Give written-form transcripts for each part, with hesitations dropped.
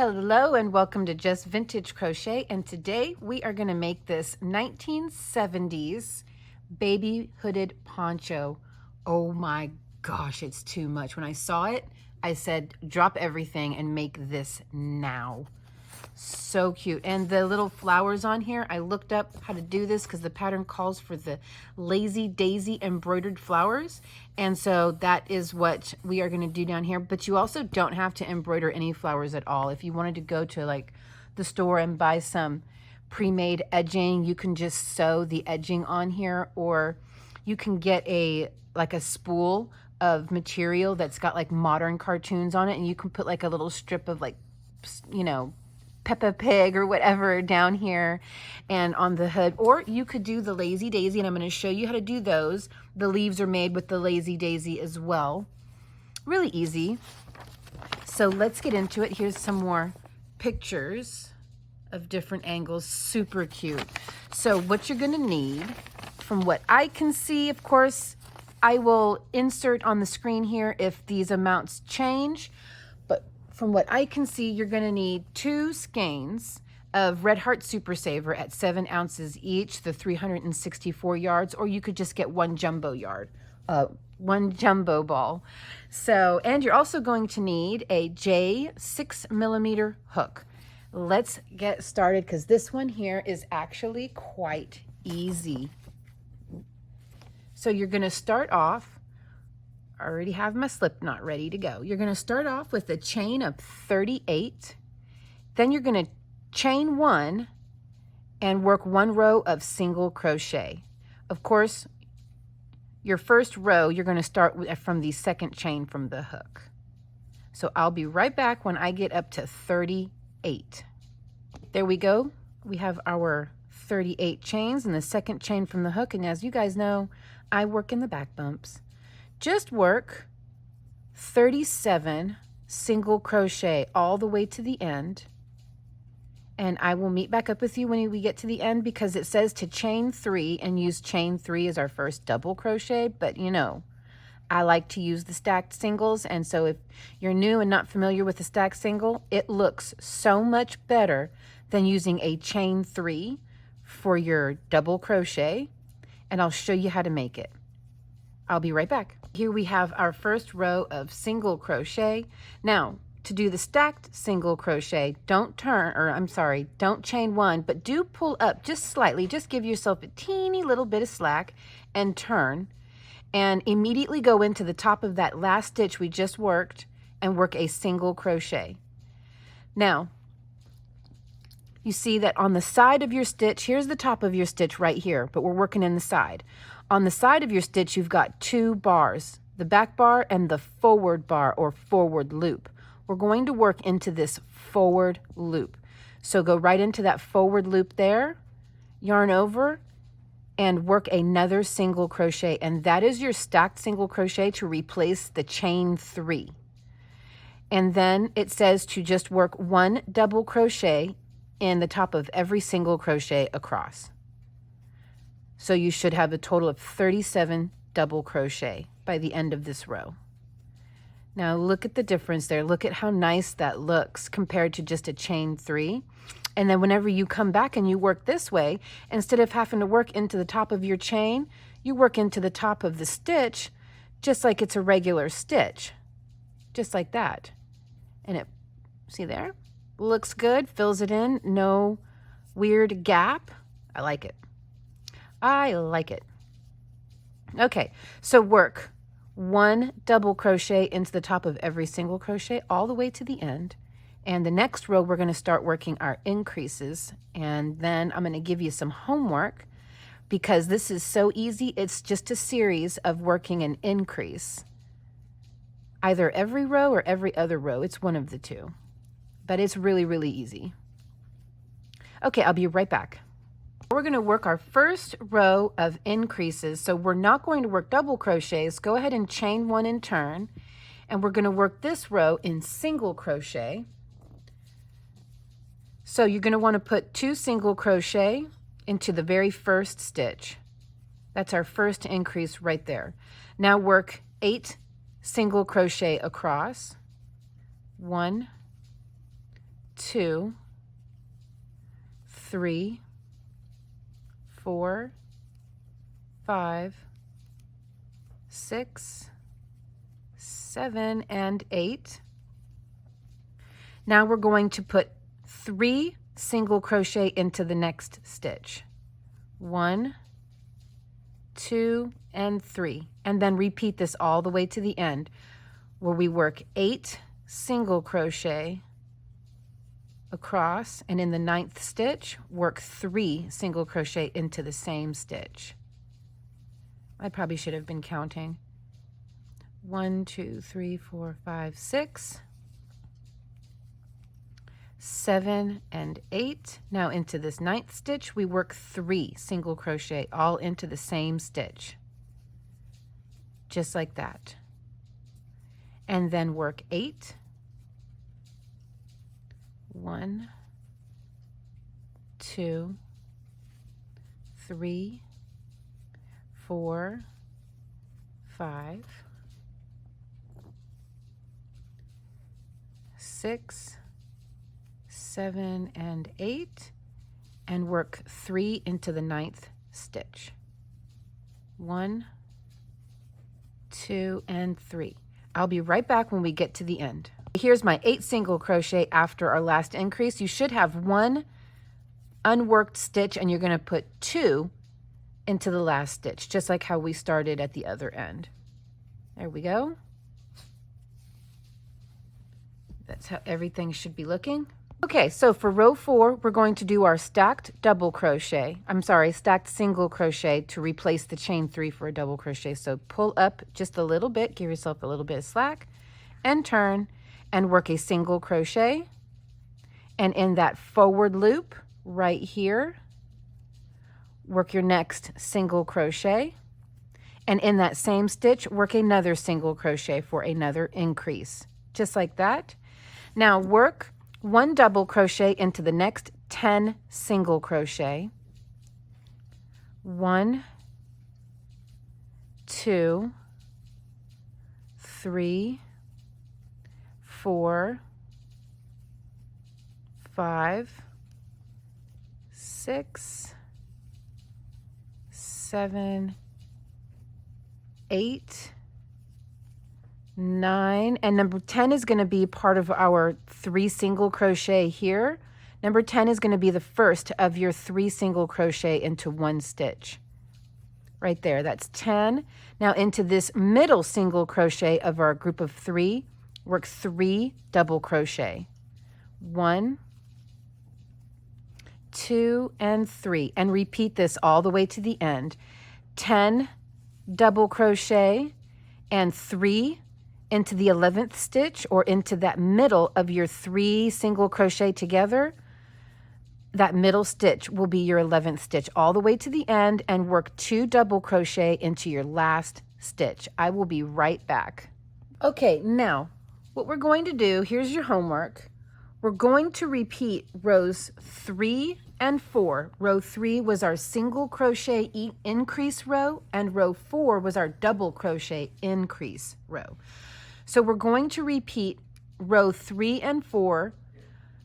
Hello and welcome to Just Vintage Crochet, and today we are going to make this 1970s baby hooded poncho. Oh my gosh, it's too much. When I saw it, I said drop everything and make this now. So cute. And the little flowers on here, I looked up how to do this because the pattern calls for the lazy daisy embroidered flowers, and so that is what we are going to do down here. But you also don't have to embroider any flowers at all. If you wanted to go to like the store and buy some pre-made edging, you can just sew the edging on here, or you can get a spool of material that's got like modern cartoons on it, and you can put like a little strip of like, you know, Peppa Pig or whatever down here and on the hood. Or you could do the lazy daisy, and I'm going to show you how to do those. The leaves are made with the lazy daisy as well. Really easy. So let's get into it. Here's some more pictures of different angles. Super cute. So what you're going to need, from what I can see, of course, I will insert on the screen here if these amounts change, but from what I can see, you're going to need 2 skeins of Red Heart Super Saver at 7 ounces each, the 364 yards, or you could just get one jumbo ball. So, and you're also going to need a J 6mm hook. Let's get started because this one here is actually quite easy. So you're going to start off, I already have my slip knot ready to go. You're going to start off with a chain of 38. Then you're going to chain 1 and work 1 row of single crochet. Of course, your first row, you're going to start from the second chain from the hook. So I'll be right back when I get up to 38. There we go. We have our 38 chains and the second chain from the hook. And as you guys know, I work in the back bumps. Just work 37 single crochet all the way to the end, and I will meet back up with you when we get to the end, because it says to chain 3 and use chain 3 as our first double crochet, but you know, I like to use the stacked singles, and so if you're new and not familiar with the stacked single, it looks so much better than using a chain 3 for your double crochet, and I'll show you how to make it. I'll be right back. Here we have our first row of single crochet. Now, to do the stacked single crochet, don't chain 1, but do pull up just slightly. Just give yourself a teeny little bit of slack and turn, and immediately go into the top of that last stitch we just worked and work a single crochet. Now, you see that on the side of your stitch, here's the top of your stitch right here, but we're working in the side. On the side of your stitch, you've got 2 bars, the back bar and the forward bar or forward loop. We're going to work into this forward loop. So go right into that forward loop there, yarn over, and work another single crochet. And that is your stacked single crochet to replace the chain 3. And then it says to just work 1 double crochet in the top of every single crochet across. So you should have a total of 37 double crochet by the end of this row. Now look at the difference there. Look at how nice that looks compared to just a chain 3. And then whenever you come back and you work this way, instead of having to work into the top of your chain, you work into the top of the stitch just like it's a regular stitch. Just like that. And it, see there? Looks good, fills it in, no weird gap. I like it. I like it. Okay, so work 1 double crochet into the top of every single crochet all the way to the end. And the next row, we're going to start working our increases. And then I'm going to give you some homework because this is so easy. It's just a series of working an increase. Either every row or every other row. It's one of the two. But it's really, really easy. Okay, I'll be right back. We're going to work our first row of increases. So we're not going to work double crochets. Go ahead and chain 1 and turn. And we're going to work this row in single crochet. So you're going to want to put 2 single crochet into the very first stitch. That's our first increase right there. Now work 8 single crochet across. 1, 2, 3, 4, 5, 6, 7, and 8. Now we're going to put 3 single crochet into the next stitch. 1, 2, and 3. And then repeat this all the way to the end, where we work 8 single crochet across, and in the 9th stitch, work 3 single crochet into the same stitch. I probably should have been counting. 1, 2, 3, 4, 5, 6, 7, and 8. Now into this 9th stitch, we work 3 single crochet all into the same stitch, just like that. And then work 8. 1, 2, 3, 4, 5, 6, 7, and 8, and work 3 into the 9th stitch. 1, 2, and 3. I'll be right back when we get to the end. Here's my 8 single crochet after our last increase. You should have 1 unworked stitch, and you're going to put 2 into the last stitch, just like how we started at the other end. There we go. That's how everything should be looking. Okay, so for row 4, we're going to do our stacked single crochet to replace the chain 3 for a double crochet. So pull up just a little bit, give yourself a little bit of slack, and turn, and work a single crochet. And in that forward loop right here, work your next single crochet. And in that same stitch, work another single crochet for another increase, just like that. Now work 1 double crochet into the next 10 single crochet. 1, 2, 3, 4, 5, 6, 7, 8, 9, and number 10 is going to be part of our 3 single crochet here. Number 10 is going to be the first of your 3 single crochet into 1 stitch. Right there, that's 10. Now into this middle single crochet of our group of 3, work 3 double crochet. 1, 2, and 3, and repeat this all the way to the end. 10 double crochet and 3 into the 11th stitch, or into that middle of your 3 single crochet together. That middle stitch will be your 11th stitch all the way to the end, and work 2 double crochet into your last stitch. I will be right back. Okay, now what we're going to do, here's your homework. We're going to repeat rows 3 and 4. Row 3 was our single crochet increase row, and row 4 was our double crochet increase row. So we're going to repeat row 3 and 4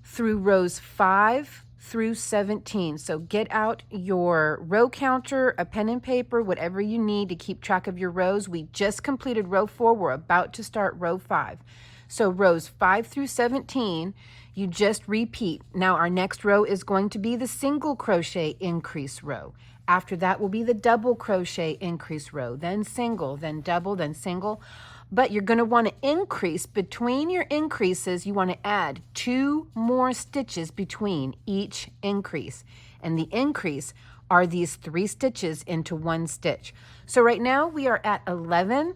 through rows 5 through 17. So get out your row counter, a pen and paper, whatever you need to keep track of your rows. We just completed row 4. We're about to start row 5. So rows 5 through 17, you just repeat. Now our next row is going to be the single crochet increase row. After that will be the double crochet increase row, then single, then double, then single. But you're going to want to increase between your increases. You want to add 2 more stitches between each increase. And the increase are these 3 stitches into 1 stitch. So right now we are at 11.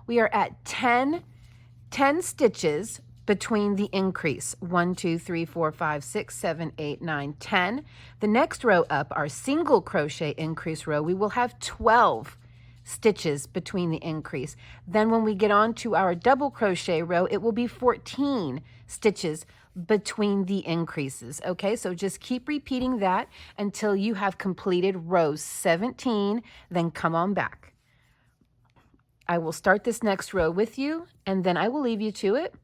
We are at 10 stitches between the increase. 1, 2, 3, 4, 5, 6, 7, 8, 9, 10. The next row up, our single crochet increase row, we will have 12 stitches between the increase. Then when we get on to our double crochet row, it will be 14 stitches between the increases. Okay, so just keep repeating that until you have completed rows 17, then come on back. I will start this next row with you, and then I will leave you to it.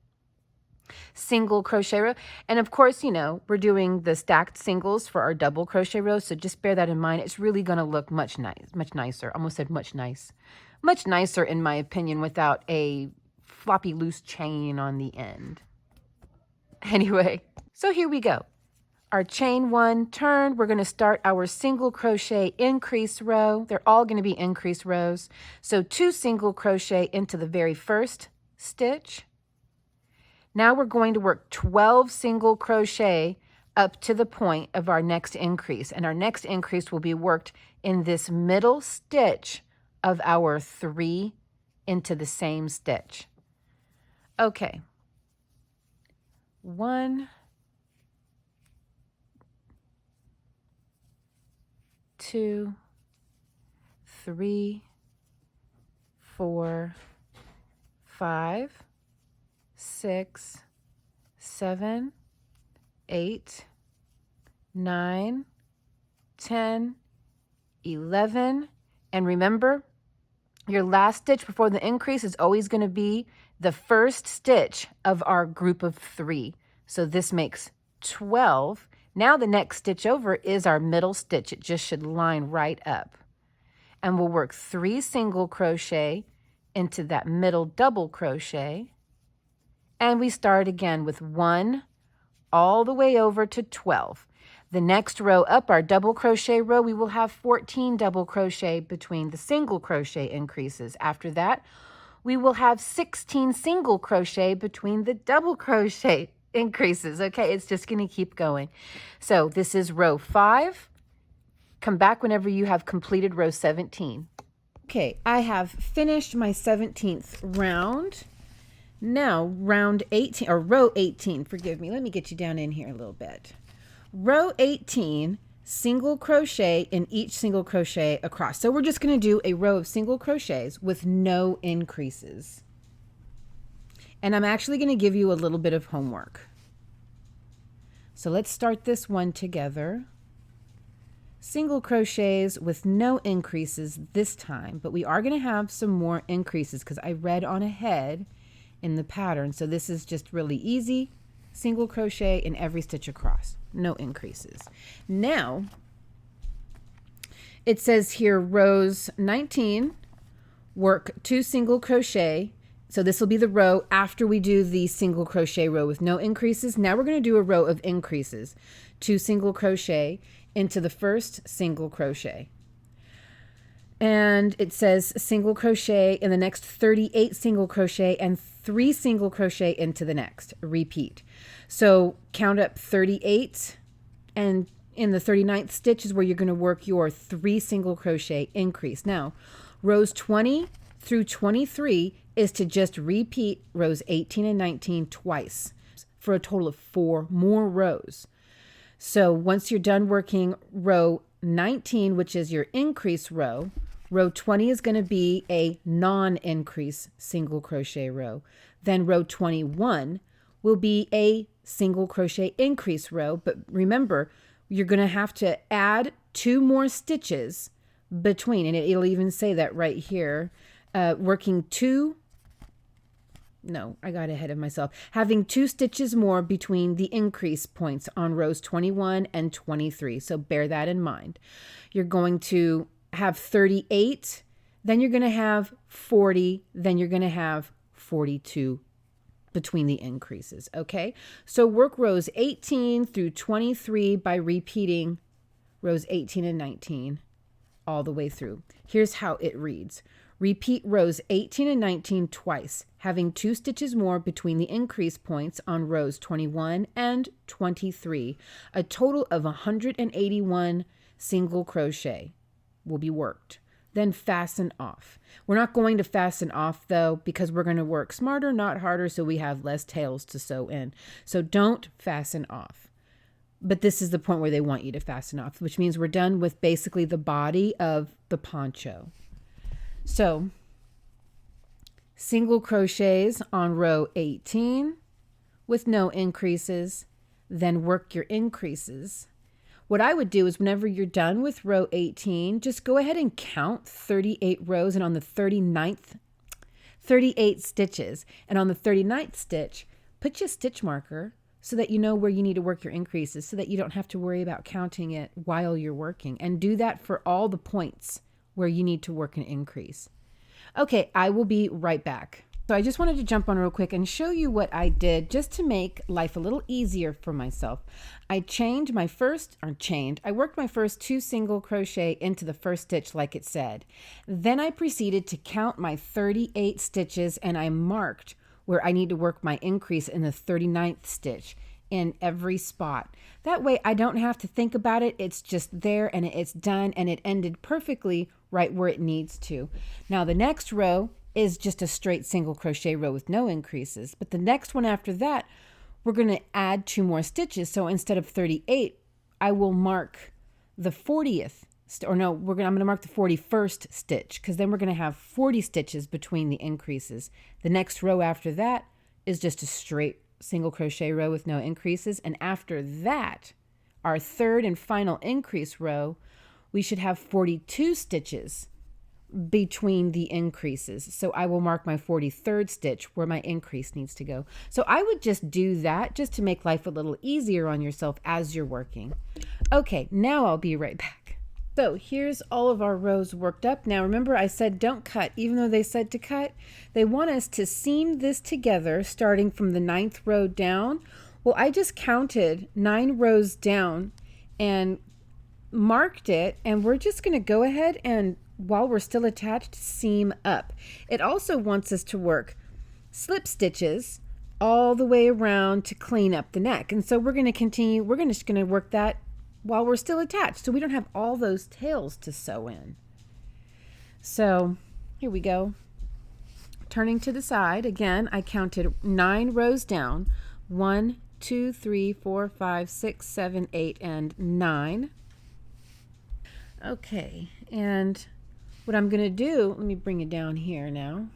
single crochet row. And of course, you know, we're doing the stacked singles for our double crochet row, so just bear that in mind. It's really going to look much nicer. Almost said much nicer in my opinion without a floppy loose chain on the end. Anyway, so here we go. Our chain one turn, we're going to start our single crochet increase row. They're all going to be increase rows. So 2 single crochet into the very first stitch. Now we're going to work 12 single crochet up to the point of our next increase. And our next increase will be worked in this middle stitch of our 3 into the same stitch. Okay. 1, 2, 3, 4, 5, 6, 7, 8, 9, 10, 11, and remember, your last stitch before the increase is always going to be the first stitch of our group of 3. So this makes 12. Now the next stitch over is our middle stitch. It just should line right up. And we'll work 3 single crochet into that middle double crochet. And we start again with 1 all the way over to 12. The next row up, our double crochet row, we will have 14 double crochet between the single crochet increases. After that, we will have 16 single crochet between the double crochet increases. Okay, it's just going to keep going. So this is row 5. Come back whenever you have completed row 17. Okay, I have finished my 17th round. Now round 18, or row 18, forgive me. Let me get you down in here a little bit. Row 18, single crochet in each single crochet across. So we're just going to do a row of single crochets with no increases. And I'm actually going to give you a little bit of homework. So let's start this one together. Single crochets with no increases this time, but we are going to have some more increases because I read on ahead in the pattern. So this is just really easy. Single crochet in every stitch across, no increases. Now, it says here rows 19, work 2 single crochet. So this will be the row after we do the single crochet row with no increases. Now we're going to do a row of increases. 2 single crochet into the first single crochet. And it says single crochet in the next 38 single crochet and 3 single crochet into the next. Repeat. So count up 38, and in the 39th stitch is where you're going to work your 3 single crochet increase. Now, rows 20 through 23 is to just repeat rows 18 and 19 twice for a total of 4 more rows. So once you're done working row 19, which is your increase row, row 20 is going to be a non-increase single crochet row. Then row 21 will be a single crochet increase row. But remember, you're going to have to add 2 more stitches between, and it'll even say that right here, working 2, no, I got ahead of myself, having 2 stitches more between the increase points on rows 21 and 23. So bear that in mind. You're going to have 38, then you're going to have 40, then you're going to have 42 between the increases, okay? So work rows 18 through 23 by repeating rows 18 and 19 all the way through. Here's how it reads. Repeat rows 18 and 19 twice, having 2 stitches more between the increase points on rows 21 and 23. A total of 181 single crochet will be worked. Then fasten off. We're not going to fasten off though, because we're going to work smarter, not harder, so we have less tails to sew in. So don't fasten off. But this is the point where they want you to fasten off, which means we're done with basically the body of the poncho. So single crochets on row 18 with no increases, then work your increases. What I would do is whenever you're done with row 18, just go ahead and count 38 rows, and on the 38 stitches, and on the 39th stitch, put you a stitch marker so that you know where you need to work your increases, so that you don't have to worry about counting it while you're working. And do that for all the points where you need to work an increase. Okay, I will be right back. So I just wanted to jump on real quick and show you what I did just to make life a little easier for myself. I worked my first 2 single crochet into the first stitch like it said. Then I proceeded to count my 38 stitches, and I marked where I need to work my increase in the 39th stitch in every spot. That way I don't have to think about it. It's just there and it's done, and it ended perfectly right where it needs to. Now the next row is just a straight single crochet row with no increases, but the next one after that we're going to add 2 more stitches. So instead of 38, I will mark the 40th I'm going to mark the 41st stitch, because then we're going to have 40 stitches between the increases. The next row after that is just a straight single crochet row with no increases, and after that, our third and final increase row, we should have 42 stitches between the increases. So I will mark my 43rd stitch where my increase needs to go. So I would just do that just to make life a little easier on yourself as you're working. Okay, now I'll be right back. So here's all of our rows worked up. Now remember, I said don't cut. Even though they said to cut, they want us to seam this together starting from the 9th row down. Well, I just counted 9 rows down and marked it, and we're just going to go ahead and, while we're still attached, seam up. It also wants us to work slip stitches all the way around to clean up the neck. And so we're going to continue. We're just going to work that while we're still attached, so we don't have all those tails to sew in. So here we go. Turning to the side, again, I counted 9 rows down. 1, 2, 3, 4, 5, 6, 7, 8, and 9. Okay, and what I'm going to do, let me bring it down here now,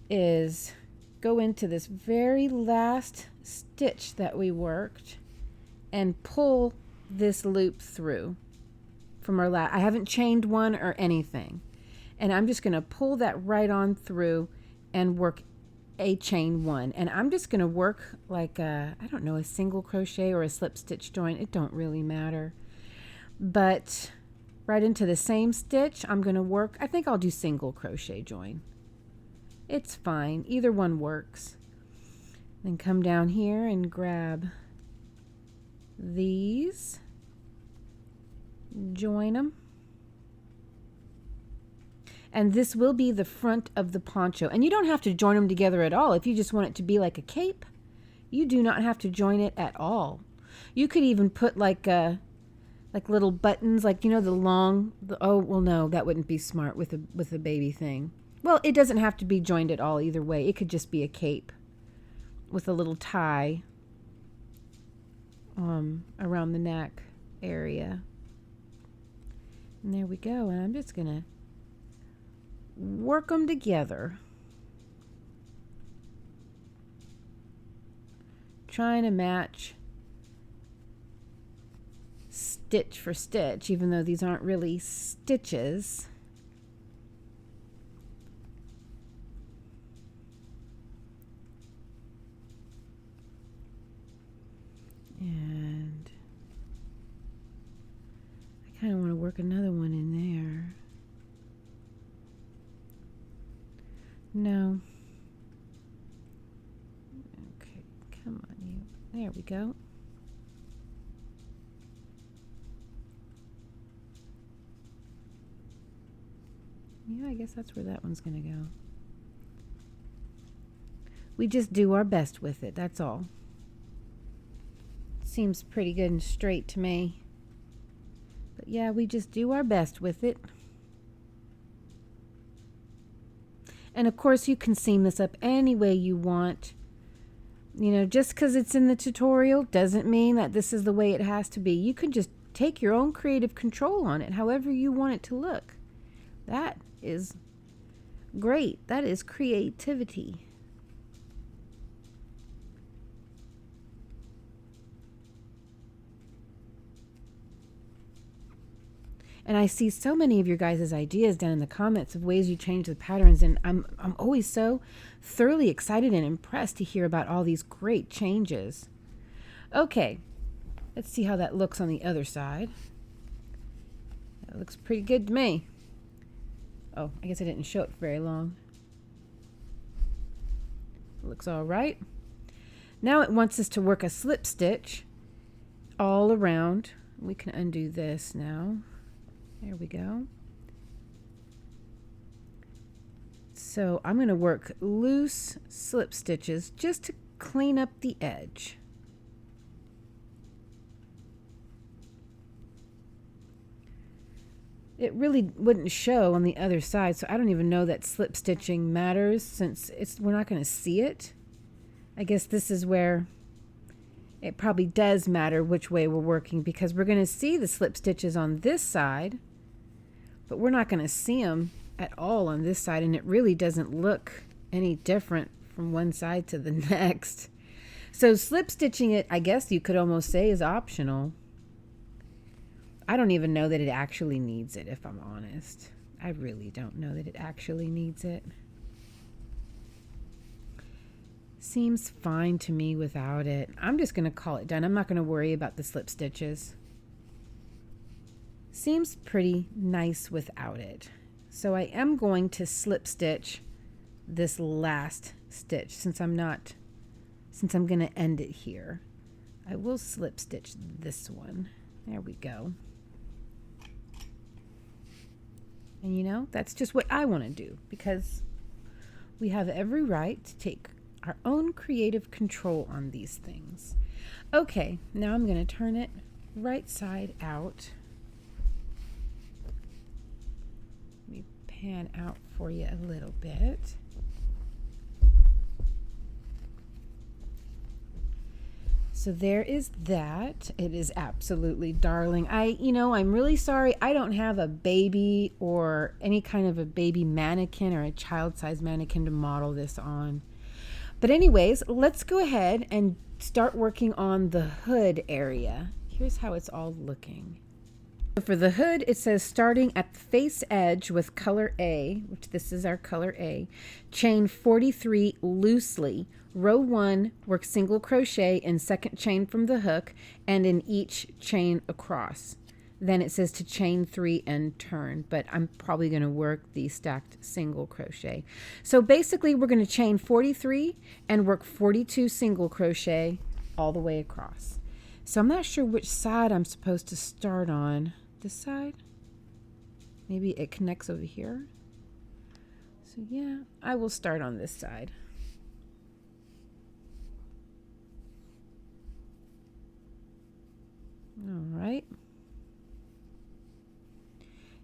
is go into this very last stitch that we worked and pull this loop through from our I haven't chained one or anything, and I'm just going to pull that right on through and work a chain 1, and I'm just going to work like a, I don't know, a single crochet or a slip stitch join. It don't really matter, but right into the same stitch I'm going to work, I think I'll do single crochet join. It's fine, either one works. Then come down here and grab these, join them, and this will be the front of the poncho. And you don't have to join them together at all. If you just want it to be like a cape, you do not have to join it at all. You could even put like little buttons, like, you know, oh well, no, that wouldn't be smart with a baby thing. Well, it doesn't have to be joined at all either way. It could just be a cape with a little tie around the neck area. And there we go. And I'm just going to work them together, trying to match stitch for stitch, even though these aren't really stitches. And I kind of want to work another one in there. No. Okay, come on, you. There we go. Yeah, I guess that's where that one's going to go. We just do our best with it, that's all. Seems pretty good and straight to me. But yeah, we just do our best with it. And of course you can seam this up any way you want. You know, just because it's in the tutorial doesn't mean that this is the way it has to be. You can just take your own creative control on it, however you want it to look. That is great. That is creativity. And I see so many of your guys' ideas down in the comments of ways you change the patterns, and I'm always so thoroughly excited and impressed to hear about all these great changes. Okay, let's see how that looks on the other side. That looks pretty good to me. Oh, I guess I didn't show it for very long. Looks all right. Now it wants us to work a slip stitch all around. We can undo this now. There we go. So I'm going to work loose slip stitches just to clean up the edge. It really wouldn't show on the other side, so I don't even know that slip stitching matters since we're not going to see it. I guess this is where it probably does matter which way we're working, because we're going to see the slip stitches on this side, but we're not going to see them at all on this side, and it really doesn't look any different from one side to the next. So slip stitching it, I guess you could almost say, is optional. I don't even know that it actually needs it, if I'm honest. I really don't know that it actually needs it. Seems fine to me without it. I'm just going to call it done. I'm not going to worry about the slip stitches. Seems pretty nice without it. So I am going to slip stitch this last stitch since I'm going to end it here. I will slip stitch this one. There we go. And you know, that's just what I want to do, because we have every right to take our own creative control on these things. Okay, now I'm going to turn it right side out. Let me pan out for you a little bit. So there is that. It is absolutely darling. I'm really sorry I don't have a baby or any kind of a baby mannequin or a child-size mannequin to model this on. But anyways, let's go ahead and start working on the hood area. Here's how it's all looking. So for the hood, it says starting at the face edge with color A, which this is our color A, chain 43 loosely. Row 1, work single crochet in second chain from the hook and in each chain across. Then it says to chain 3 and turn, but I'm probably going to work the stacked single crochet. So basically we're going to chain 43 and work 42 single crochet all the way across. So I'm not sure which side I'm supposed to start on. This side? Maybe it connects over here. So yeah, I will start on this side. All right.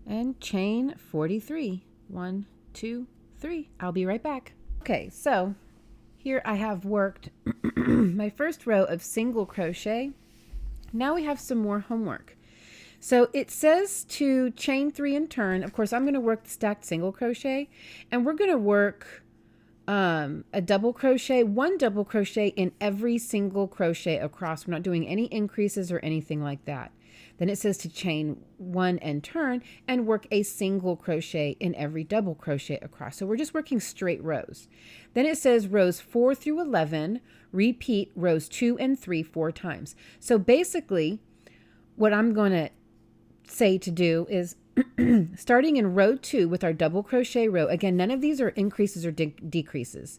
And chain 43. 1, 2, 3. I'll be right back. Okay, so here I have worked my first row of single crochet. Now we have some more homework. So it says to chain 3 and turn. Of course, I'm going to work the stacked single crochet, and we're going to work a double crochet, 1 double crochet in every single crochet across. We're not doing any increases or anything like that. Then it says to chain 1 and turn and work a single crochet in every double crochet across. So we're just working straight rows. Then it says rows 4 through 11, repeat rows 2 and 3 4 times. So basically what I'm going to say to do is starting in row 2 with our double crochet row. Again, none of these are increases or decreases.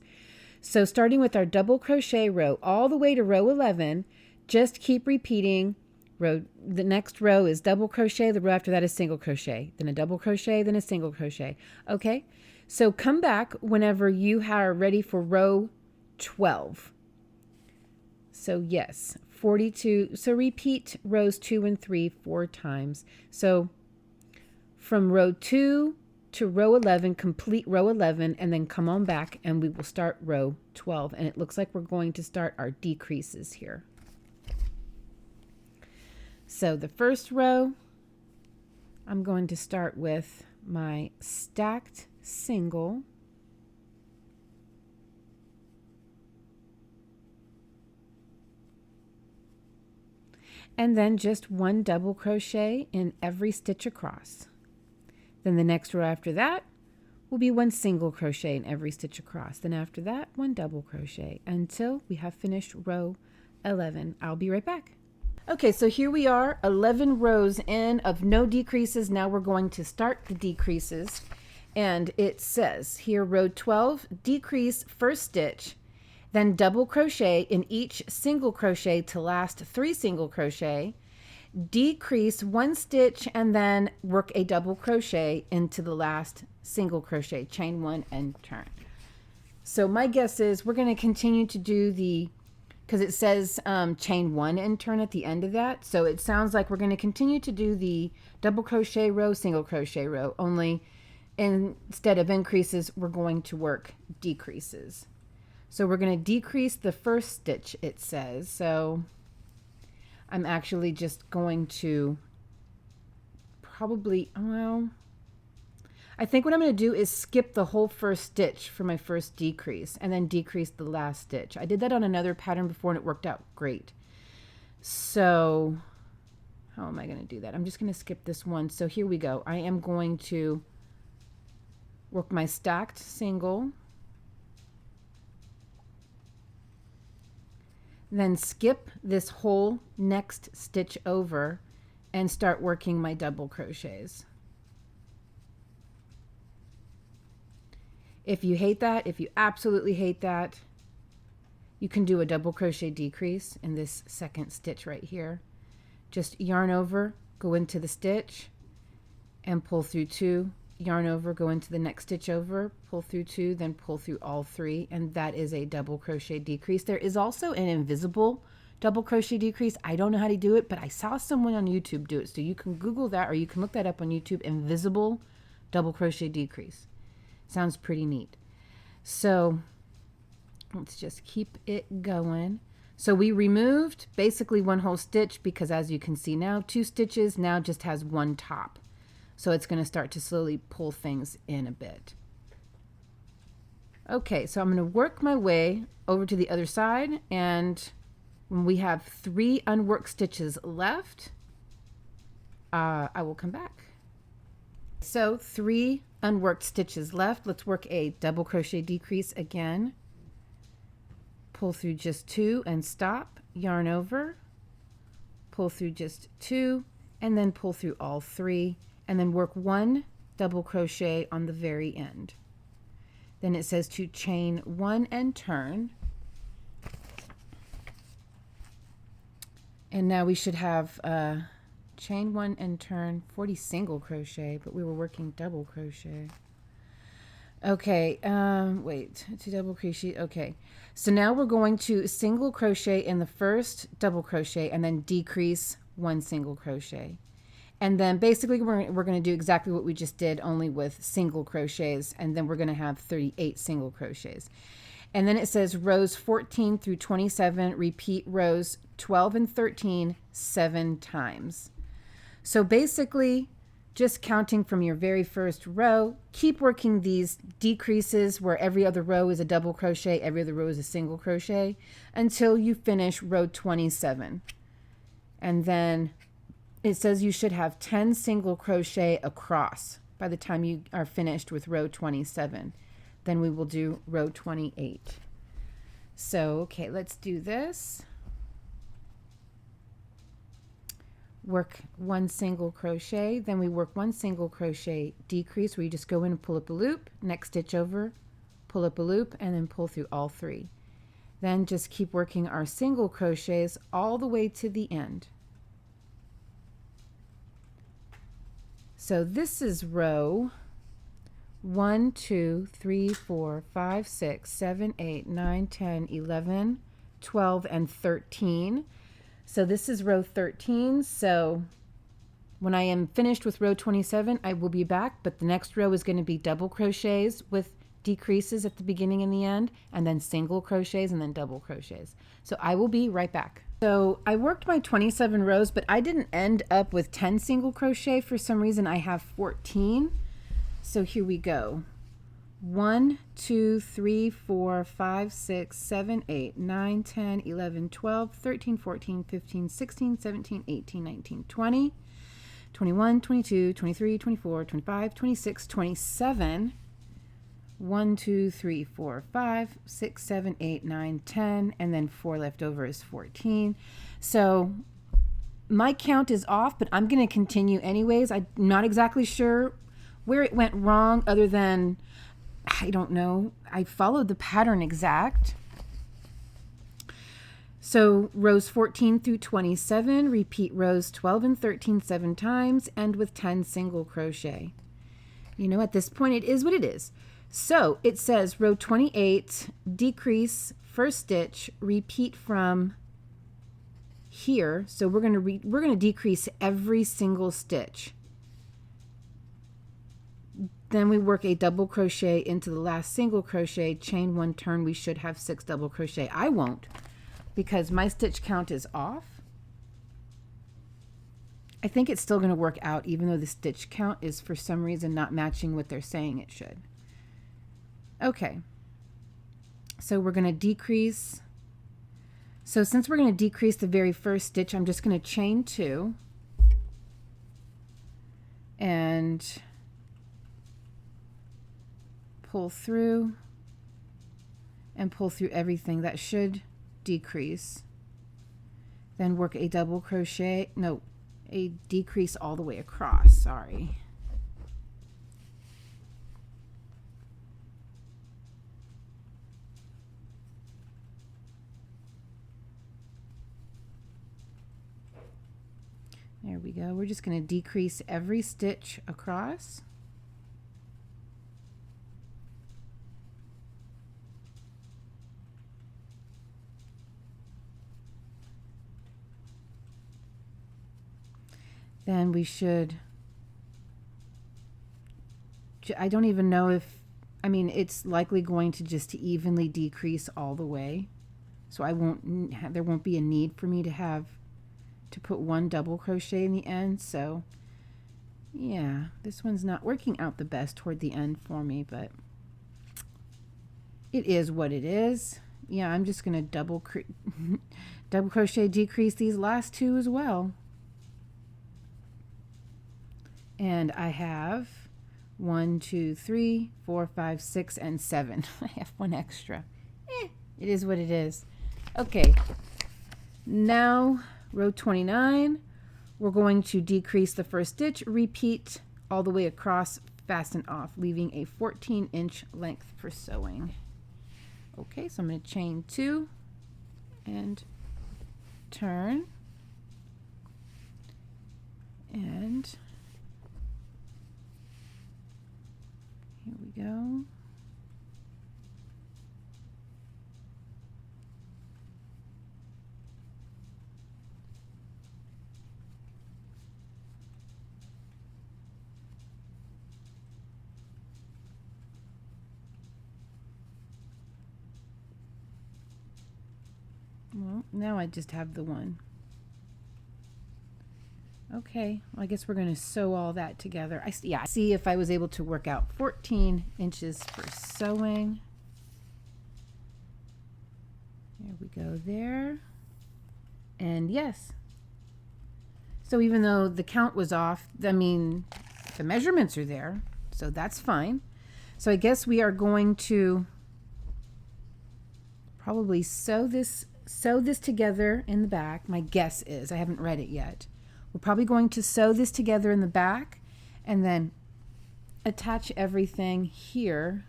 So starting with our double crochet row all the way to row 11, just keep repeating. The next row is double crochet, the row after that is single crochet, then a double crochet, then a single crochet. Okay, so come back whenever you are ready for row 12. So yes, 42. So repeat rows 2 and 3 4 times. So from row 2 to row 11, complete row 11, and then come on back and we will start row 12. And it looks like we're going to start our decreases here. So the first row, I'm going to start with my stacked single. and then just 1 double crochet in every stitch across. Then the next row after that will be 1 single crochet in every stitch across. Then after that, 1 double crochet until we have finished row 11. I'll be right back. Okay, so here we are, 11 rows in of no decreases. Now we're going to start the decreases. And it says here, row 12, decrease first stitch, then double crochet in each single crochet to last 3 single crochet, decrease 1 stitch, and then work a double crochet into the last single crochet, chain 1 and turn. So my guess is we're going to continue to do the, because it says chain 1 and turn at the end of that, so it sounds like we're going to continue to do the double crochet row, single crochet row, only instead of increases we're going to work decreases. So we're going to decrease the first stitch, it says. So I'm actually just going to probably, well, I think what I'm going to do is skip the whole first stitch for my first decrease and then decrease the last stitch. I did that on another pattern before and it worked out great. So how am I going to do that? I'm just going to skip this one. So here we go. I am going to work my stacked single, then skip this whole next stitch over and start working my double crochets. If you hate that, if you absolutely hate that, you can do a double crochet decrease in this second stitch right here. Just yarn over, go into the stitch and pull through 2, yarn over, go into the next stitch over, pull through 2, then pull through all 3, and that is a double crochet decrease. There is also an invisible double crochet decrease. I don't know how to do it, but I saw someone on YouTube do it, so you can Google that or you can look that up on YouTube. Invisible double crochet decrease. Sounds pretty neat. So let's just keep it going. So we removed basically 1 whole stitch because, as you can see now, 2 stitches now just has 1 top. So it's going to start to slowly pull things in a bit. Okay, so I'm going to work my way over to the other side, and when we have 3 unworked stitches left, I will come back. So 3 unworked stitches left. Let's work a double crochet decrease again. Pull through just 2 and stop, yarn over, pull through just 2, and then pull through all 3, and then work 1 double crochet on the very end. Then it says to chain 1 and turn. And now we should have chain 1 and turn 40 single crochet, but we were working double crochet. Okay, wait, to double crochet. Okay, so now we're going to single crochet in the first double crochet and then decrease 1 single crochet. And then basically we're going to do exactly what we just did, only with single crochets, and then we're going to have 38 single crochets. And then it says rows 14 through 27, repeat rows 12 and 13 7 times. So basically, just counting from your very first row, keep working these decreases where every other row is a double crochet, every other row is a single crochet, until you finish row 27. And then it says you should have 10 single crochet across by the time you are finished with row 27. Then we will do row 28. So, okay, let's do this. Work 1 single crochet, then we work 1 single crochet decrease where you just go in and pull up a loop, next stitch over, pull up a loop, and then pull through all 3. Then just keep working our single crochets all the way to the end. So this is row 1, 2, 3, 4, 5, 6, 7, 8, 9, 10, 11, 12, and 13. So this is row 13. So when I am finished with row 27, I will be back, but the next row is going to be double crochets with decreases at the beginning and the end, and then single crochets and then double crochets. So I will be right back. So I worked my 27 rows, but I didn't end up with 10 single crochet. For some reason I have 14. So here we go. 1, 2, 3, 4, 5, 6, 7, 8, 9, 10, 11, 12, 13, 14, 15, 16, 17, 18, 19, 20, 21, 22, 23, 24, 25, 26, 27. 1, 2, 3, 4, 5, 6, 7, 8, 9, 10, and then 4 left over is 14. So my count is off, but I'm going to continue anyways. I'm not exactly sure where it went wrong other than, I don't know, I followed the pattern exact. So rows 14 through 27, repeat rows 12 and 13 7 times, end with 10 single crochet. You know, at this point it is what it is. So it says row 28, decrease first stitch, repeat from here. So we're going to decrease every single stitch. Then we work a double crochet into the last single crochet, chain 1, turn. We should have 6 double crochet. I won't, because my stitch count is off. I think it's still going to work out even though the stitch count is for some reason not matching what they're saying it should. Okay, so we're going to decrease. So since we're going to decrease the very first stitch, I'm just going to chain 2 and pull through and pull through everything. That should decrease. Then work a double crochet, no, a decrease all the way across, sorry. There we go. We're just going to decrease every stitch across. Then we should, I don't even know if, I mean, it's likely going to just evenly decrease all the way. So I won't have, there won't be a need for me to put 1 double crochet in the end. So yeah, this one's not working out the best toward the end for me, but it is what it is. Yeah, I'm just going to double crochet decrease these last 2 as well. And I have 1, 2, 3, 4, 5, 6, and 7. I have 1 extra. It is what it is. Okay, now row 29, we're going to decrease the first stitch, repeat all the way across, fasten off, leaving a 14-inch length for sewing. Okay, so I'm going to chain 2 and turn, and here we go. Well, now I just have the 1. Okay, well, I guess we're going to sew all that together. See if I was able to work out 14 inches for sewing. There we go there. And yes. So even though the count was off, I mean, the measurements are there, so that's fine. So I guess we are going to probably sew this together in the back. My guess is, I haven't read it yet. We're probably going to sew this together in the back and then attach everything here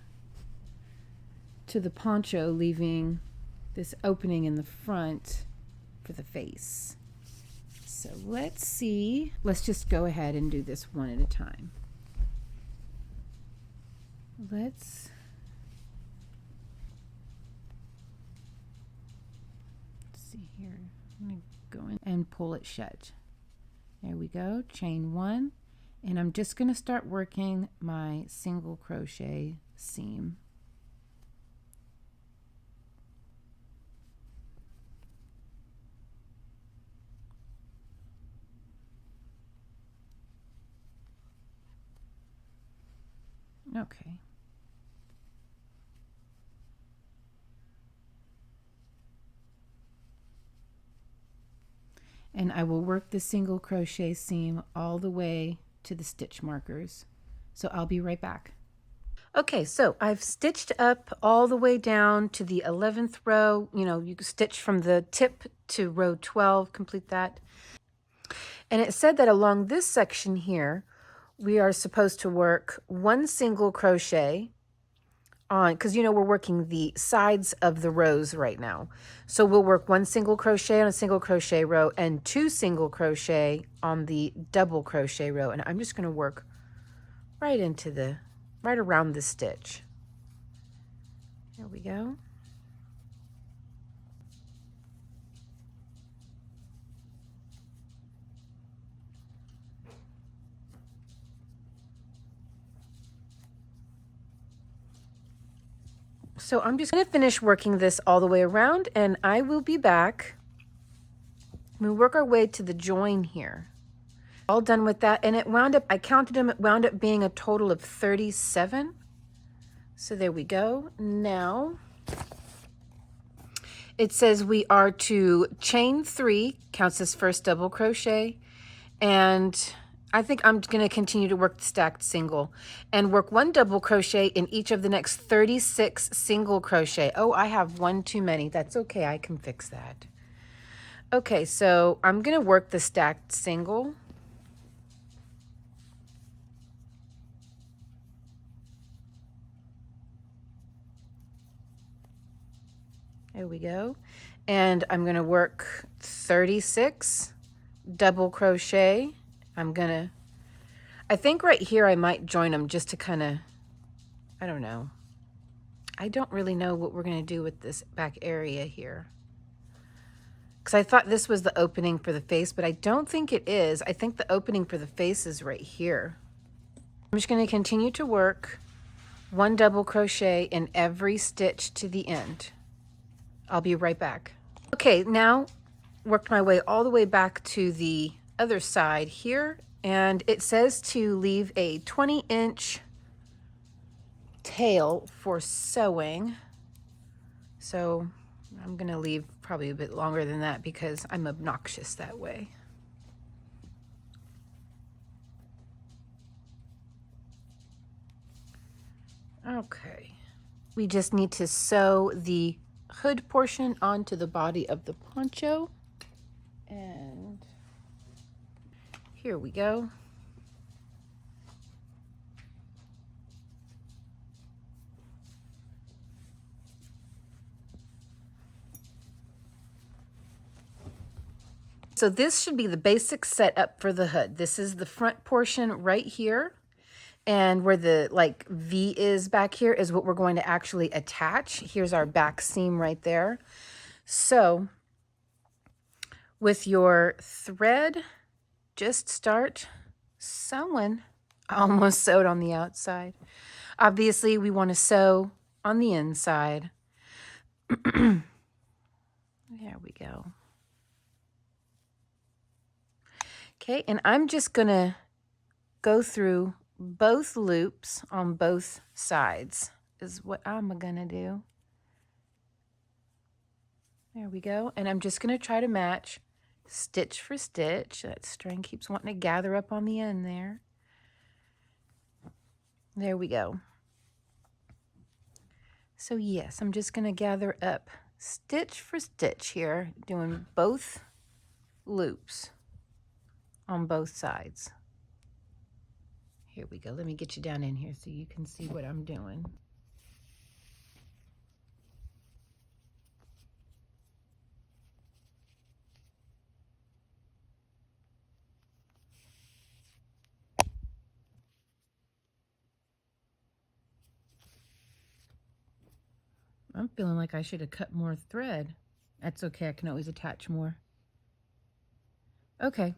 to the poncho, leaving this opening in the front for the face. So let's see. Let's just go ahead and do this one at a time. Let's see here. I'm going to go in and pull it shut. There we go, chain 1, and I'm just going to start working my single crochet seam. Okay. And I will work the single crochet seam all the way to the stitch markers. So I'll be right back. Okay, so I've stitched up all the way down to the 11th row. You know, you can stitch from the tip to row 12, complete that. And it said that along this section here, we are supposed to work one single crochet on, because you know we're working the sides of the rows right now. So we'll work one single crochet on a single crochet row and two single crochet on the double crochet row. And I'm just going to work right around the stitch. There we go. So I'm just going to finish working this all the way around, and I will be back. We'll work our way to the join here. All done with that, and it wound up, I counted them, it wound up being a total of 37. So there we go. Now it says we are to chain 3, counts as first double crochet, and I think I'm going to continue to work the stacked single and work one double crochet in each of the next 36 single crochet. Oh, I have one too many. That's okay. I can fix that. Okay, so I'm going to work the stacked single. There we go. And I'm going to work 36 double crochet. I think right here I might join them just to kind of, I don't know. I don't really know what we're going to do with this back area here. Because I thought this was the opening for the face, but I don't think it is. I think the opening for the face is right here. I'm just going to continue to work one double crochet in every stitch to the end. I'll be right back. Okay, now worked my way all the way back to the other side here, and it says to leave a 20-inch tail for sewing. So I'm gonna leave probably a bit longer than that because I'm obnoxious that way. Okay, we just need to sew the hood portion onto the body of the poncho, and here we go. So this should be the basic setup for the hood. This is the front portion right here, and where the like V is back here is what we're going to actually attach. Here's our back seam right there. So with your thread, just start sewing. I almost sewed on the outside. Obviously, we want to sew on the inside. There we go. Okay, and I'm just going to go through both loops on both sides is what I'm going to do. There we go. And I'm just going to try to match stitch for stitch. That string keeps wanting to gather up on the end there. There we go. So yes, I'm just going to gather up stitch for stitch here, doing both loops on both sides. Here we go. Let me get you down in here so you can see what I'm doing. I'm feeling like I should have cut more thread. That's okay. I can always attach more. Okay.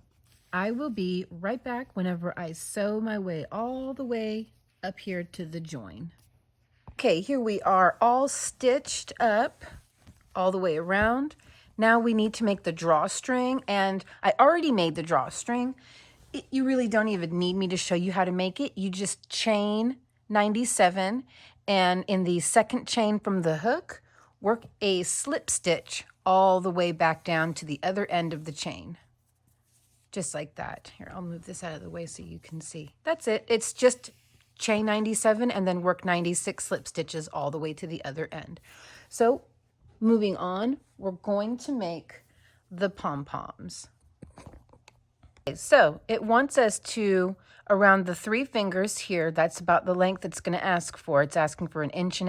I will be right back whenever I sew my way all the way up here to the join. Okay, here we are all stitched up all the way around. Now we need to make the drawstring, and I already made the drawstring. You really don't even need me to show you how to make it. You just chain 97, and in the second chain from the hook, work a slip stitch all the way back down to the other end of the chain. just like that. Here, I'll move this out of the way so you can see. That's it. It's just chain 97 and then work 96 slip stitches all the way to the other end. So moving on, we're going to make the pom-poms. Okay, so it wants us to, around the 3 fingers here, that's about the length it's going to ask for. It's asking for 1.5 inches.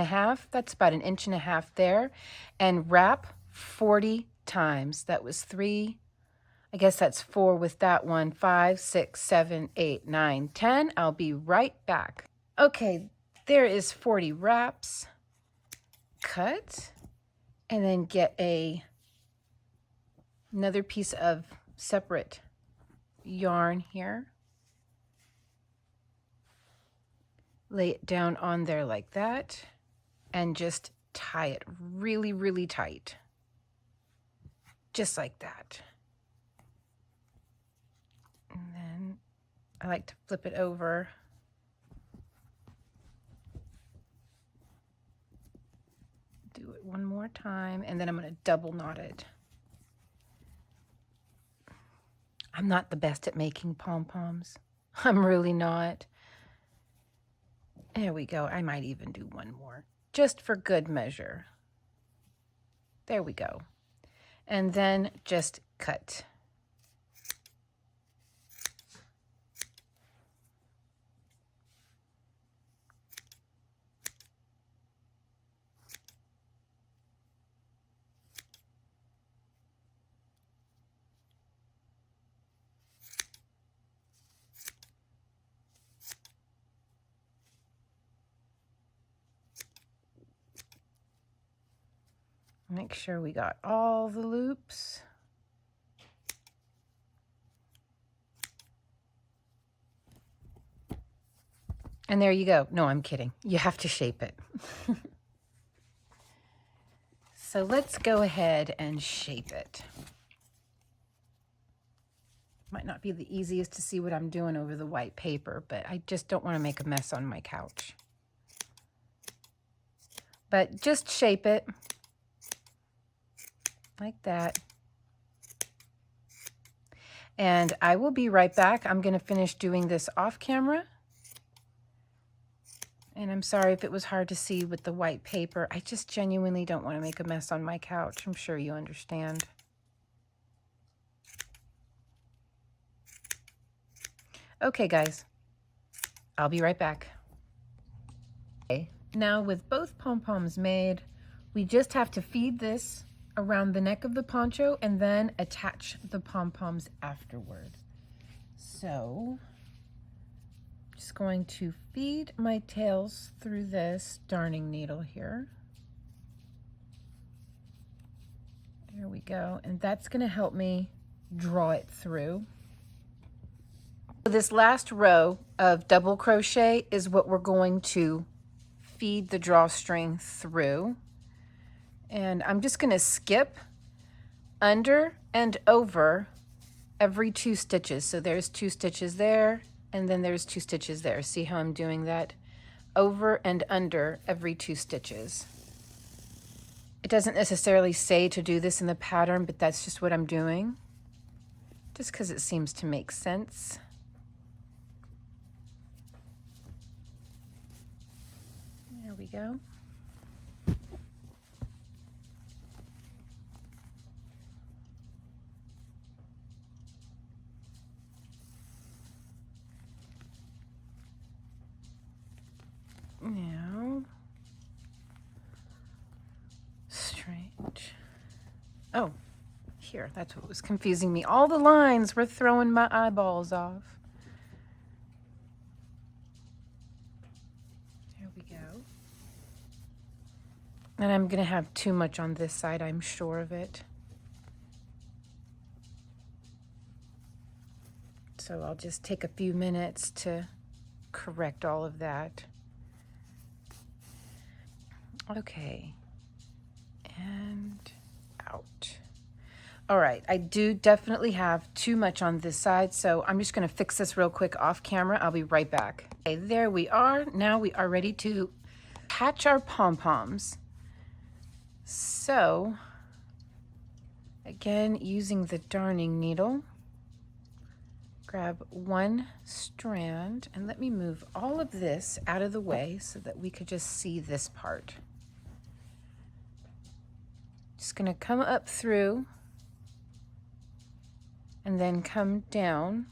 That's about 1.5 inches there. And wrap 40 times. That was 3. I guess that's 4 with that one. 5, 6, 7, 8, 9, 10. I'll be right back. Okay, there is 40 wraps. Cut. And then get another piece of separate yarn here. Lay it down on there like that. And just tie it really, really tight. Just like that. And then I like to flip it over. Do it one more time, and then I'm going to double knot it. I'm not the best at making pom-poms. I'm really not. There we go. I might even do one more, just for good measure. There we go. And then just cut. Make sure we got all the loops. And there you go. No, I'm kidding. You have to shape it. So let's go ahead and shape it. Might not be the easiest to see what I'm doing over the white paper, but I just don't want to make a mess on my couch. But just shape it like that. And I will be right back. I'm going to finish doing this off camera. And I'm sorry if it was hard to see with the white paper. I just genuinely don't want to make a mess on my couch. I'm sure you understand. Okay, guys. I'll be right back. Okay. Now, with both pom-poms made, we just have to feed this around the neck of the poncho and then attach the pom-poms afterward. So, just going to feed my tails through this darning needle here. There we go. And that's going to help me draw it through. This last row of double crochet is what we're going to feed the drawstring through. And I'm just going to skip under and over every 2 stitches. So there's 2 stitches there, and then there's 2 stitches there. See how I'm doing that? Over and under every 2 stitches. It doesn't necessarily say to do this in the pattern, but that's just what I'm doing, just because it seems to make sense. There we go. Now, straight. Oh, here, that's what was confusing me. All the lines were throwing my eyeballs off. There we go. And I'm going to have too much on this side, I'm sure of it. So I'll just take a few minutes to correct all of that. Okay, and out. All right, I do definitely have too much on this side, so I'm just going to fix this real quick off camera. I'll be right back. Okay, there we are. Now we are ready to attach our pom-poms. So, again, using the darning needle, grab one strand, and let me move all of this out of the way so that we could just see this part. Just gonna come up through and then come down.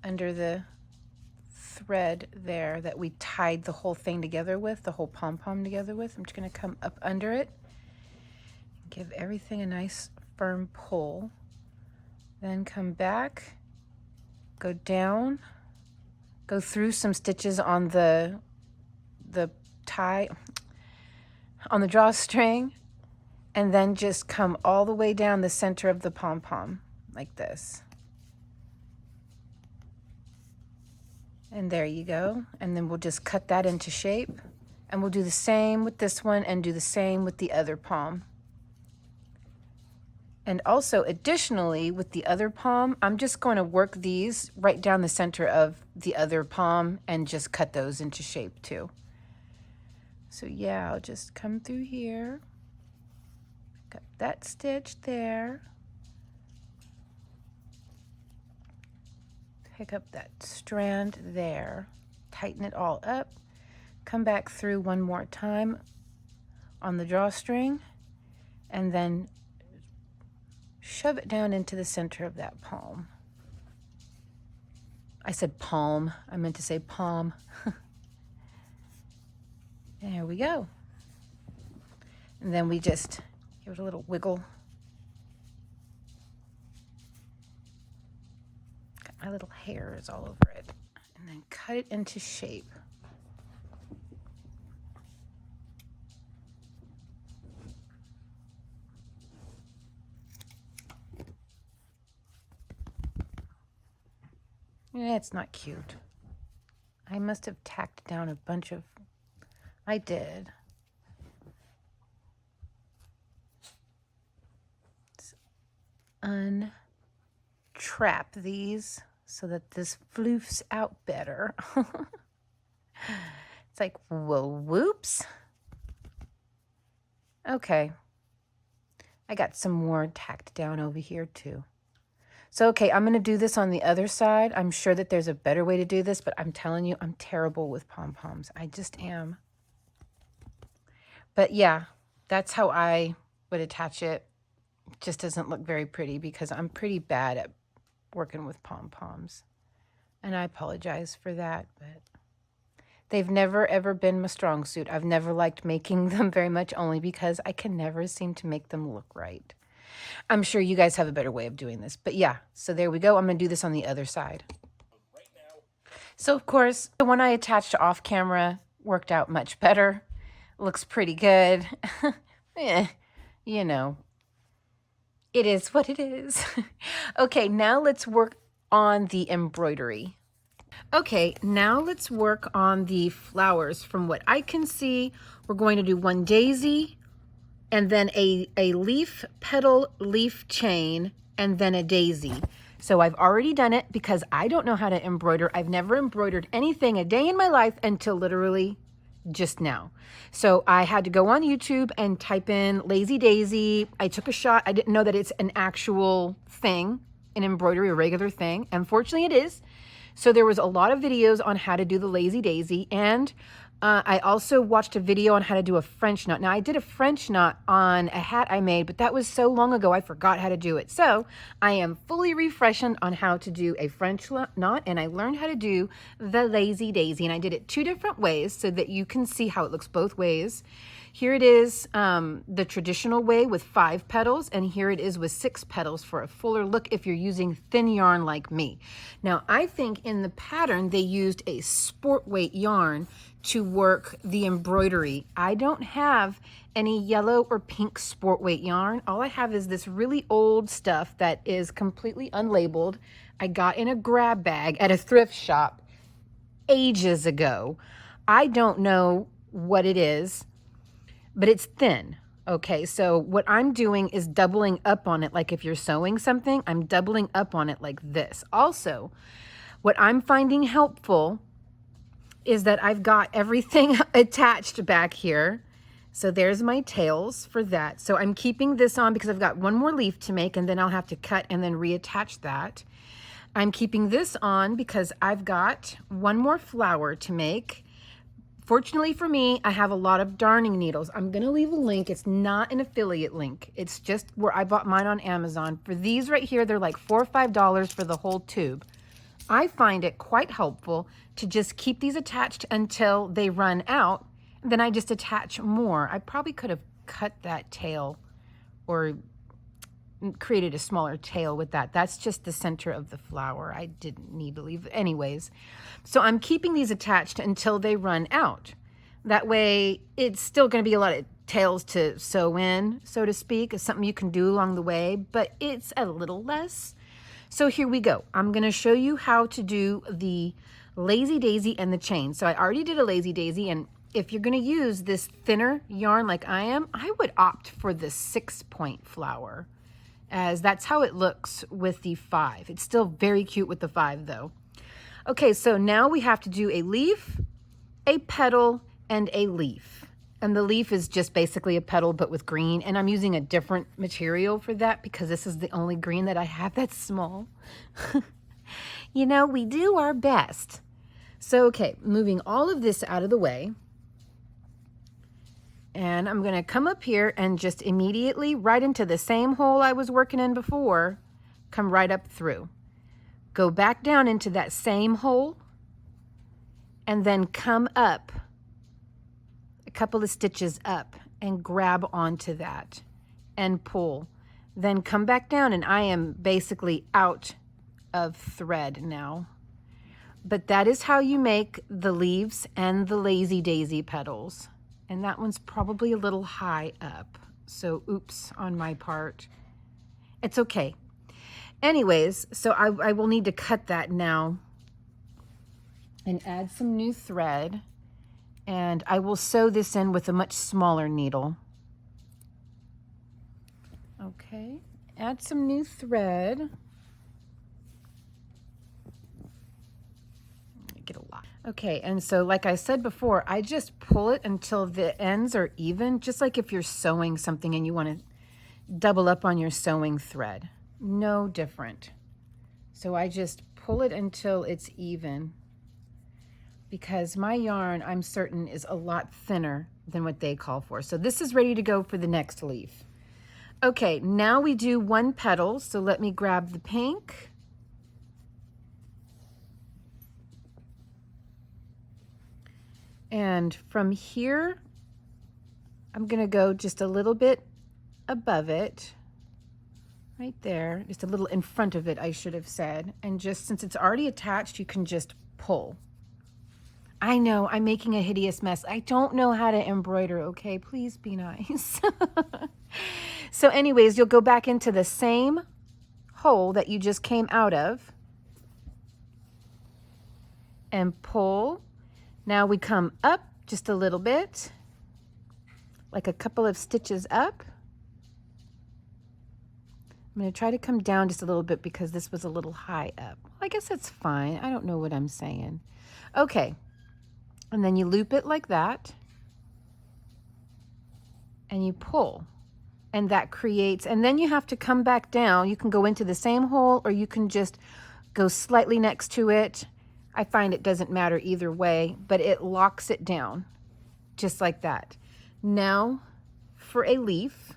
Under the thread there that we tied the whole thing together with, the whole pom-pom together with. I'm just gonna come up under it, give everything a nice firm pull, then come back, go down, go through some stitches on the tie, on the drawstring, and then just come all the way down the center of the pom-pom like this. And there you go. And then we'll just cut that into shape. And we'll do the same with this one and do the same with the other palm. And also additionally with the other palm, I'm just going to work these right down the center of the other palm and just cut those into shape too. So yeah, I'll just come through here, cut that stitch there, pick up that strand there, tighten it all up, come back through one more time on the drawstring, and then shove it down into the center of that palm. I said palm, I meant to say palm. There we go. And then we just give it a little wiggle. Got my little hairs all over it. And then cut it into shape. Yeah, it's not cute. I must have tacked down a bunch of... I did. Let's untrap these so that this floofs out better. It's like, well, whoops. Okay. I got some more tacked down over here too. So, okay, I'm going to do this on the other side. I'm sure that there's a better way to do this, but I'm telling you, I'm terrible with pom-poms. I just am. But yeah, that's how I would attach it. It just doesn't look very pretty because I'm pretty bad at working with pom-poms. And I apologize for that, but they've never ever been my strong suit. I've never liked making them very much, only because I can never seem to make them look right. I'm sure you guys have a better way of doing this, but yeah, so there we go. I'm gonna do this on the other side. So of course, the one I attached off camera worked out much better. Looks pretty good. You know, it is what it is. Okay, now let's work on the embroidery. Okay, now let's work on the flowers. From what I can see, we're going to do one daisy, and then a leaf, petal, leaf chain, and then a daisy. So I've already done it because I don't know how to embroider. I've never embroidered anything a day in my life until literally just now. So I had to go on YouTube and type in lazy daisy. I took a shot. I didn't know that it's an actual thing, an embroidery, a regular thing. Unfortunately, it is. So there was a lot of videos on how to do the lazy daisy, and I also watched a video on how to do a French knot. Now, I did a French knot on a hat I made, but that was so long ago, I forgot how to do it. So I am fully refreshed on how to do a French knot, and I learned how to do the lazy daisy. And I did it 2 different ways so that you can see how it looks both ways. Here it is the traditional way with 5 petals, and here it is with 6 petals for a fuller look if you're using thin yarn like me. Now, I think in the pattern, they used a sport weight yarn to work the embroidery. I don't have any yellow or pink sport weight yarn. All I have is this really old stuff that is completely unlabeled. I got in a grab bag at a thrift shop ages ago. I don't know what it is, but it's thin. Okay, so what I'm doing is doubling up on it. Like if you're sewing something, I'm doubling up on it like this. Also, what I'm finding helpful is that I've got everything attached back here. So there's my tails for that. So I'm keeping this on because I've got one more leaf to make, and then I'll have to cut and then reattach that. I'm keeping this on because I've got one more flower to make. Fortunately for me, I have a lot of darning needles. I'm gonna leave a link. It's not an affiliate link. It's just where I bought mine on Amazon. For these right here, they're like $4 or $5 for the whole tube. I find it quite helpful to just keep these attached until they run out. Then I just attach more. I probably could have cut that tail or created a smaller tail with that. That's just the center of the flower. I didn't need to leave. Anyways, so I'm keeping these attached until they run out. That way it's still going to be a lot of tails to sew in, so to speak. It's something you can do along the way, but it's a little less. So here we go. I'm going to show you how to do the lazy daisy and the chain. So I already did a lazy daisy, and if you're going to use this thinner yarn like I am, I would opt for the 6-point flower, as that's how it looks with the 5. It's still very cute with the 5 though. Okay, so now we have to do a leaf, a petal, and a leaf. And the leaf is just basically a petal but with green, and I'm using a different material for that because this is the only green that I have that's small. You know, we do our best. So, okay, moving all of this out of the way. And I'm gonna come up here and just immediately right into the same hole I was working in before, come right up through. Go back down into that same hole and then come up a couple of stitches up and grab onto that and pull. Then come back down, and I am basically out of thread now. But that is how you make the leaves and the lazy daisy petals. And that one's probably a little high up, so oops on my part. It's okay. Anyways, so I will need to cut that now and add some new thread, and I will sew this in with a much smaller needle. Okay, add some new thread. Get a lot. Okay, and so like I said before, I just pull it until the ends are even, just like if you're sewing something and you want to double up on your sewing thread. No different. So I just pull it until it's even, because my yarn, I'm certain, is a lot thinner than what they call for. So this is ready to go for the next leaf. Okay, now we do one petal. So let me grab the pink. And from here, I'm gonna go just a little bit above it, right there, just a little in front of it, I should have said. And just since it's already attached, you can just pull. I know I'm making a hideous mess. I don't know how to embroider, okay? Please be nice. So anyways, you'll go back into the same hole that you just came out of and pull. Now we come up just a little bit, like a couple of stitches up. I'm going to try to come down just a little bit because this was a little high up. I guess that's fine. I don't know what I'm saying. Okay, and then you loop it like that, and you pull, and that creates, and then you have to come back down. You can go into the same hole, or you can just go slightly next to it. I find it doesn't matter either way, but it locks it down just like that. Now for a leaf,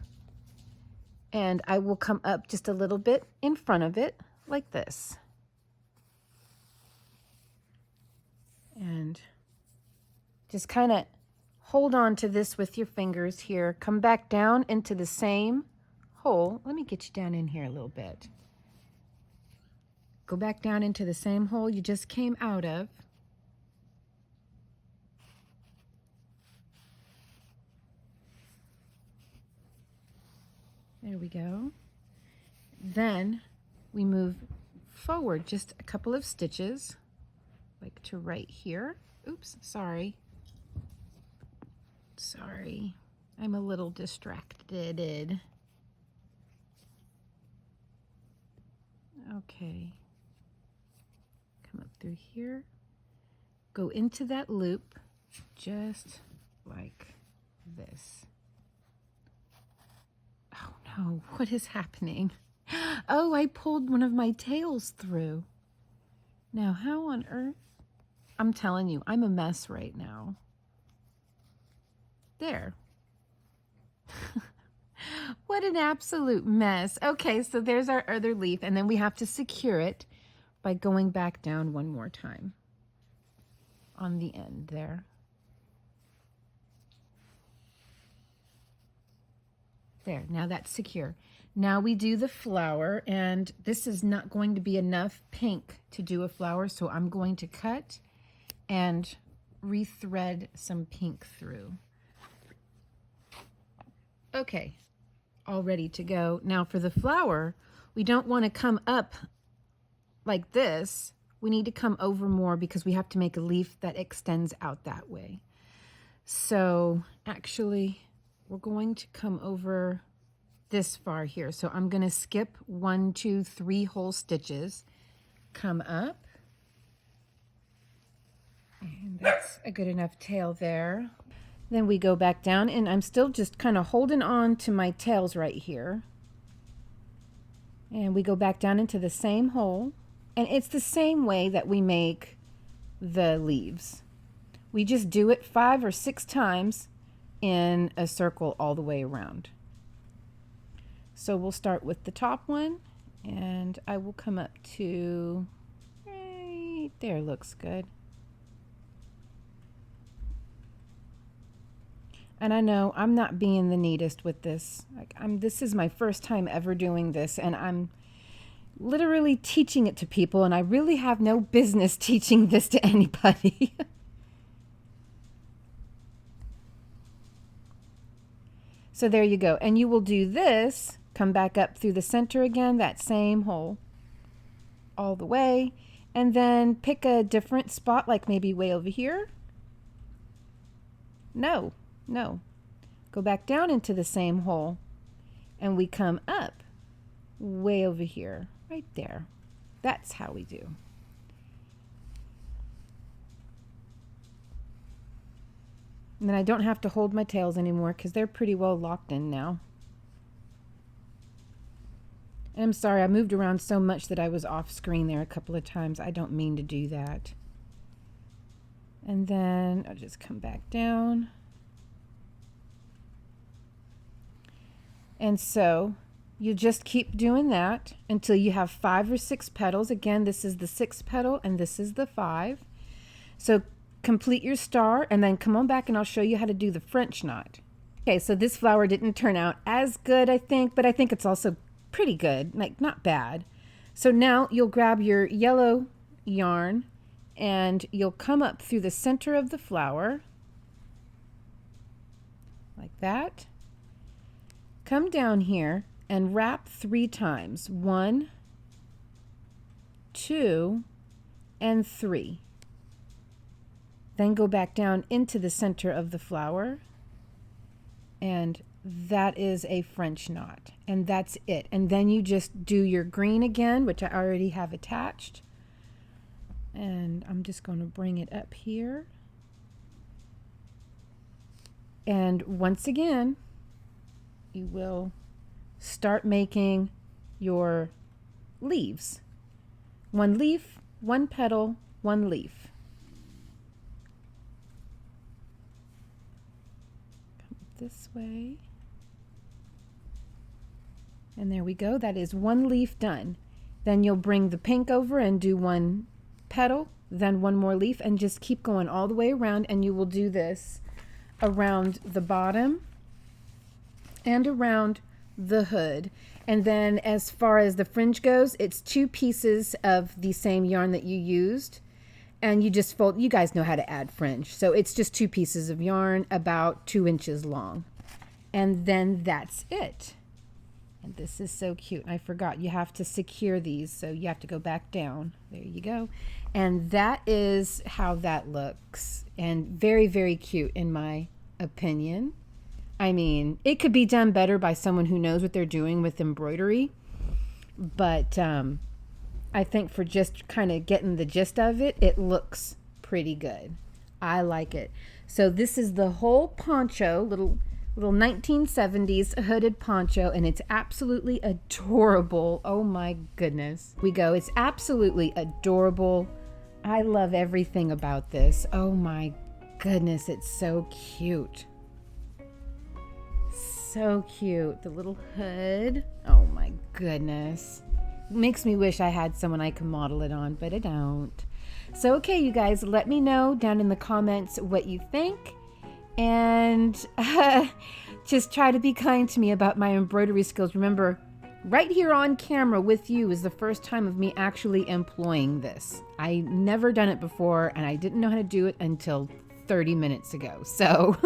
and I will come up just a little bit in front of it like this. And just kind of hold on to this with your fingers here. Come back down into the same hole. Let me get you down in here a little bit. Go back down into the same hole you just came out of. There we go. Then we move forward just a couple of stitches, like to right here. Oops, sorry. Sorry, I'm a little distracted. Okay. Come up through here, go into that loop just like this. Oh, what is happening? Oh, I pulled one of my tails through. Now, how on earth? I'm telling you, I'm a mess right now. There. What an absolute mess. Okay, so there's our other leaf, and then we have to secure it by going back down one more time on the end there. There, now that's secure. Now we do the flower, and this is not going to be enough pink to do a flower, so I'm going to cut and rethread some pink through. Okay, all ready to go. Now for the flower, we don't want to come up like this. We need to come over more because we have to make a leaf that extends out that way. So actually, we're going to come over this far here. So I'm going to skip 1, 2, 3 whole stitches, come up, and that's a good enough tail there. Then we go back down, and I'm still just kind of holding on to my tails right here. And we go back down into the same hole, and it's the same way that we make the leaves. We just do it 5 or 6 times in a circle all the way around. So we'll start with the top one, and I will come up to right there. Looks good. And I know I'm not being the neatest with this. This is my first time ever doing this, and I'm literally teaching it to people, and I really have no business teaching this to anybody. So there you go. And you will do this, come back up through the center again, that same hole, all the way, and then pick a different spot, like maybe way over here. No. Go back down into the same hole, and we come up way over here, right there. That's how we do. And then I don't have to hold my tails anymore because they're pretty well locked in now. And I'm sorry, I moved around so much that I was off screen there a couple of times. I don't mean to do that. And then I'll just come back down. And so you just keep doing that until you have 5 or 6 petals. Again, this is the 6th petal and this is the 5. So complete your star and then come on back and I'll show you how to do the French knot. Okay, so this flower didn't turn out as good, I think, but I think it's also pretty good, like not bad. So now you'll grab your yellow yarn and you'll come up through the center of the flower like that. Come down here and wrap 3 times. 1, 2, and 3. Then go back down into the center of the flower, and that is a French knot, and that's it. And then you just do your green again, which I already have attached, and I'm just going to bring it up here. And once again, you will start making your leaves. 1 leaf, 1 petal, 1 leaf. Come this way. And there we go. That is 1 leaf done. Then you'll bring the pink over and do 1 petal, then 1 more leaf, and just keep going all the way around, and you will do this around the bottom and around the hood. And then as far as the fringe goes, it's 2 pieces of the same yarn that you used, and you just fold. You guys know how to add fringe, so it's just 2 pieces of yarn about 2 inches long, and then that's it. And this is so cute. I forgot you have to secure these, so you have to go back down. There you go. And that is how that looks, and very, very cute in my opinion. I mean, it could be done better by someone who knows what they're doing with embroidery, but I think for just kind of getting the gist of it, it looks pretty good. I like it. So this is the whole poncho, little Little 1970s hooded poncho, and it's absolutely adorable. Oh my goodness. We go. It's absolutely adorable. I love everything about this. Oh my goodness, it's so cute. So cute. The little hood. Oh my goodness. Makes me wish I had someone I could model it on, but I don't. So, okay, you guys, let me know down in the comments what you think. And just try to be kind to me about my embroidery skills. Remember, right here on camera with you is the first time of me actually employing this. I never done it before, and I didn't know how to do it until 30 minutes ago. So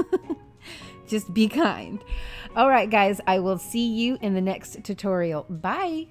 just be kind. All right, guys, I will see you in the next tutorial. Bye.